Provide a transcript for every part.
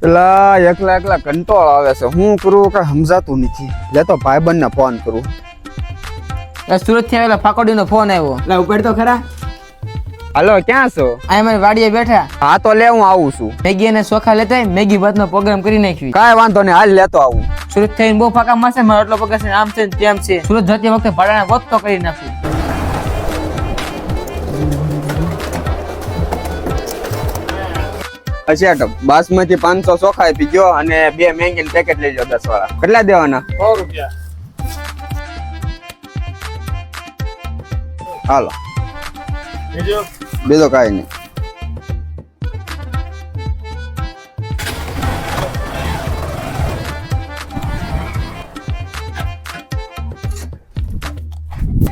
પેલા એકલા એકલા કંટાળો આવે છે, હું કરું કઈ સમજાતું નથી. લેતો ભાઈબંધ ને ફોન કરું. સુરત થી આવેલા ફાકોડીનો ફોન આવ્યો. એટલે ઉપર તો ખરા. હાલો, ક્યાં છો? આ અમારી વાડીએ બેઠા. હા તો લે, હું આવું છું. મેગી અને ચોખા લેતા મેગી ભાત નો પ્રોગ્રામ કરી નાખ્યો. કાંઈ વાંધો નહીં, હાલ લેતો આવું. સુરત થઈને બહુ ફાકા મારશે, મારો એટલો પગાર છે, આમ છે ને તેમ છે. સુરત જતી વખતે ભાડાના વધ તો કરી નાખું. અચ્છા, બાસમતી 500 ચોખા આપી ગયો અને 2 મેગી નું પેકેટ લઈ જાઓ 10 વાળા. કેટલા દેવાના? 100 રૂપિયા. હાલો, બીજું બીજો કાંઈ નહીં.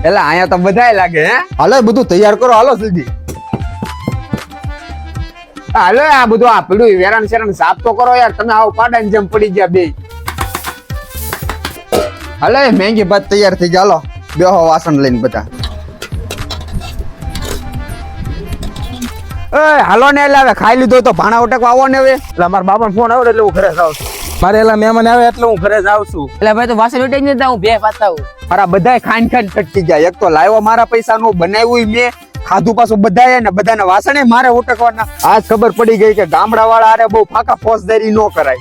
એલા અહીંયા તો બધાય લાગે. હે, હાલો બધું તૈયાર કરો, હાલો જલ્દી. હાલો, આ બધું આ પીડું વેરણ શેરણ સાફ તો કરો યાર. તમે આવો પાડાની જેમ પડી ગયા બે. હાલો, મેંગી ભાત તૈયાર થઈ ગયા. હાલો બેહો વાસણ લઈને બધા. એ હાલો ને, એટલે હવે ખાઈ લીધો તો ભાણા ઉટકવા આવો ને હવે. એટલે મારા બાપાનો ફોન આવ્યો એટલે હું ઘરે જાઉં છું. મારે એલા મહેમાન આવે એટલે હું ઘરે જાઉં છું. એટલે ભાઈ તો વાસણ ઉઠાઈ જ હું બે પાતા હું. મારા બધાય ખાઈને ખાઈને છટકી ગયા. એક તો લાવ્યો મારા પૈસા નું, બનાવ્યું મેં, ખાધું પાછું બધાએ ને બધાના વાસણે મારે ઉટકવાના. આજ ખબર પડી ગઈ કે ગામડા વાળા આરે બહુ ફાકા ફોજદારી ન કરાય.